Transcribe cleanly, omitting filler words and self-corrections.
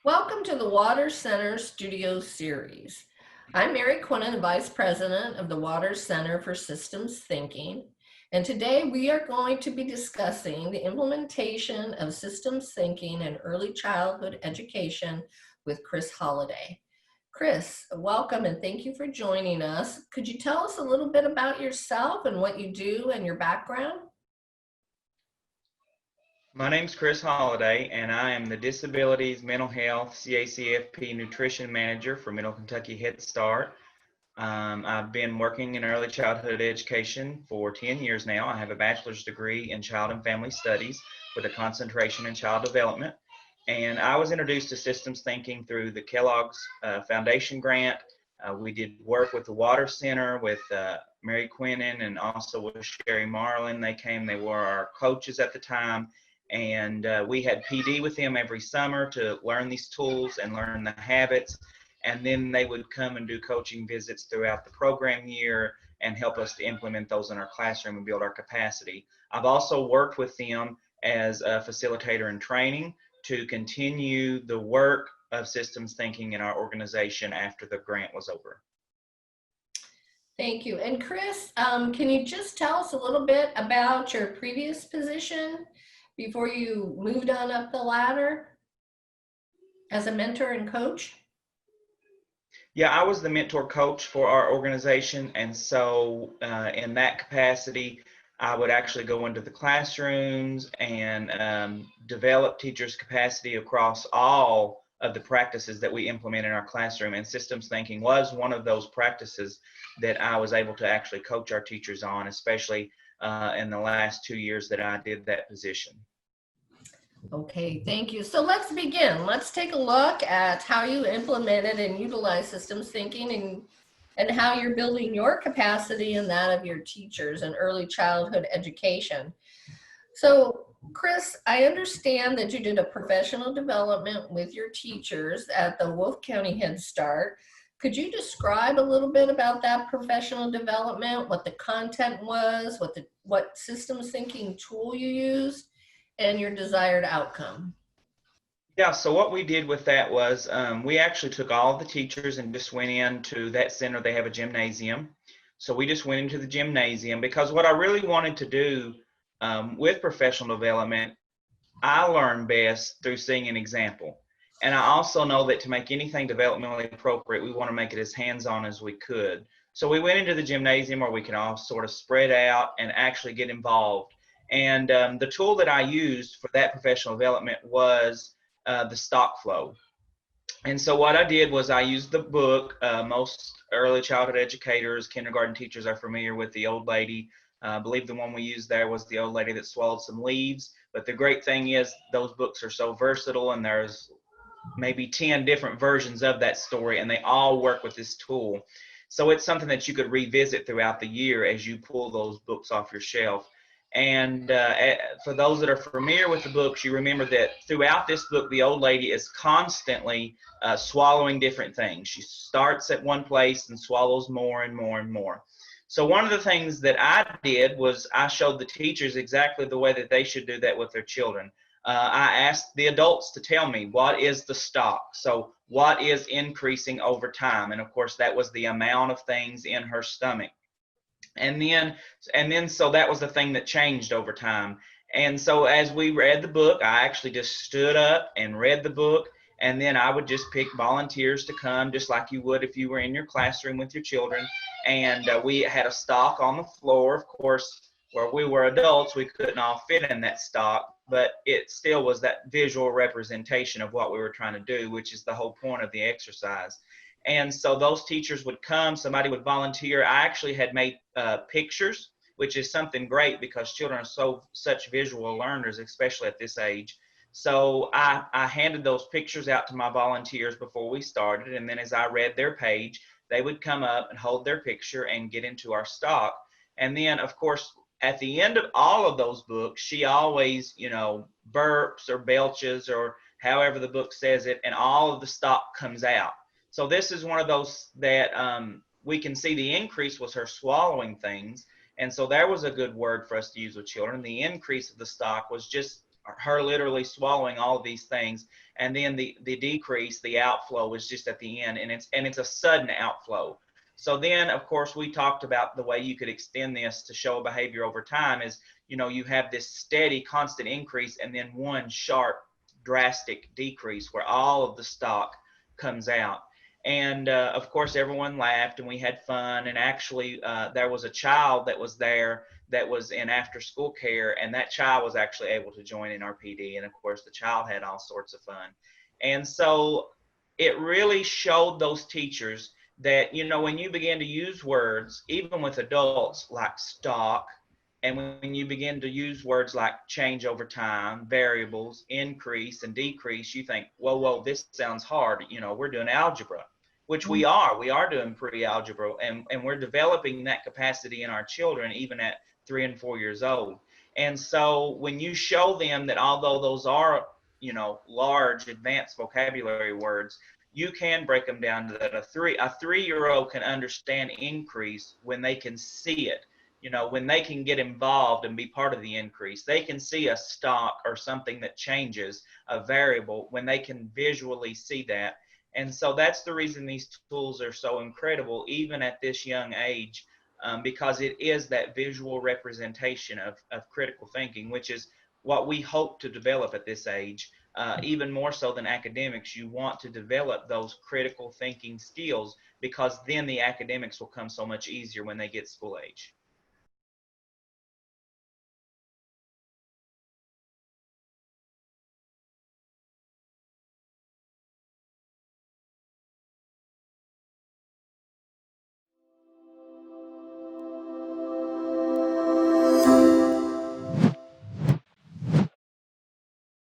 Welcome to the Water Center Studio Series. I'm Mary Quinnen, the Vice President of the Water Center for Systems Thinking, and today we are going to be discussing the implementation of systems thinking in early childhood education with Chris Holliday. Chris, welcome and thank you for joining us. Could you tell us a little bit about yourself and what you do and your background? My name's Chris Holliday, and I am the Disabilities, Mental Health, CACFP Nutrition Manager for Middle Kentucky Head Start. I've been working in early childhood education for 10 years now. I have a bachelor's degree in child and family studies with a concentration in child development. And I was introduced to systems thinking through the Kellogg's Foundation grant. We did work with the Water Center with Mary Quinnen and also with Sherry Marlin. They were our coaches at the time. And we had PD with them every summer to learn these tools and learn the habits. And then they would come and do coaching visits throughout the program year and help us to implement those in our classroom and build our capacity. I've also worked with them as a facilitator in training to continue the work of systems thinking in our organization after the grant was over. Thank you. And Chris, can you just tell us a little bit about your previous position before you moved on up the ladder as a mentor and coach? Yeah, I was the mentor coach for our organization. And so in that capacity, I would actually go into the classrooms and develop teachers' capacity across all of the practices that we implement in our classroom. And systems thinking was one of those practices that I was able to actually coach our teachers on, especially in the last 2 years that I did that position. Okay, thank you. So let's begin. Let's take a look at how you implemented and utilize systems thinking and how you're building your capacity and that of your teachers in early childhood education. So Chris, I understand that you did a professional development with your teachers at the Wolf County Head Start. Could you describe a little bit about that professional development, what the content was, what systems thinking tool you used, and your desired outcome? Yeah, so what we did with that was we actually took all of the teachers and just went into that center. They have a gymnasium. So we just went into the gymnasium because what I really wanted to do with professional development, I learn best through seeing an example. And I also know that to make anything developmentally appropriate, we want to make it as hands-on as we could. So we went into the gymnasium where we can all sort of spread out and actually get involved. And the tool that I used for that professional development was the stock flow. And so what I did was I used the book. Most early childhood educators, kindergarten teachers are familiar with the old lady. I believe the one we used there was the old lady that swallowed some leaves. But the great thing is those books are so versatile, and there's maybe 10 different versions of that story, and they all work with this tool. So it's something that you could revisit throughout the year as you pull those books off your shelf. And for those that are familiar with the books, you remember that throughout this book, the old lady is constantly swallowing different things. She starts at one place and swallows more and more and more. So one of the things that I did was I showed the teachers exactly the way that they should do that with their children. I asked the adults to tell me what is the stock. So what is increasing over time? And of course, that was the amount of things in her stomach. And then so that was the thing that changed over time. And so as we read the book, I actually just stood up and read the book, and then I would just pick volunteers to come, just like you would if you were in your classroom with your children. And we had a stock on the floor. Of course, where we were adults, we couldn't all fit in that stock, but it still was that visual representation of what we were trying to do, which is the whole point of the exercise. And so those teachers would come, somebody would volunteer. I actually had made pictures, which is something great because children are such visual learners, especially at this age. So I handed those pictures out to my volunteers before we started. And then as I read their page, they would come up and hold their picture and get into our stock. And then, of course, at the end of all of those books, she always, burps or belches or however the book says it, and all of the stock comes out. So this is one of those that we can see the increase was her swallowing things. And so there was a good word for us to use with children. The increase of the stock was just her literally swallowing all of these things. And then the decrease, the outflow is just at the end, and it's a sudden outflow. So then, of course, we talked about the way you could extend this to show a behavior over time is, you have this steady, constant increase, and then one sharp, drastic decrease where all of the stock comes out. And of course, everyone laughed and we had fun. And actually, there was a child that was there that was in after school care, and that child was actually able to join in our PD. And of course, the child had all sorts of fun. And so it really showed those teachers that, when you begin to use words, even with adults, like stock, and when you begin to use words like change over time, variables, increase and decrease, you think, whoa, this sounds hard. We're doing algebra, which we are doing pre-algebra, and we're developing that capacity in our children, even at 3 and 4 years old. And so when you show them that although those are, large advanced vocabulary words, you can break them down to that a 3-year-old can understand increase when they can see it. When they can get involved and be part of the increase, they can see a stock or something that changes, a variable, when they can visually see that. And so that's the reason these tools are so incredible, even at this young age, because it is that visual representation of critical thinking, which is what we hope to develop at this age. Even more so than academics, you want to develop those critical thinking skills, because then the academics will come so much easier when they get school age.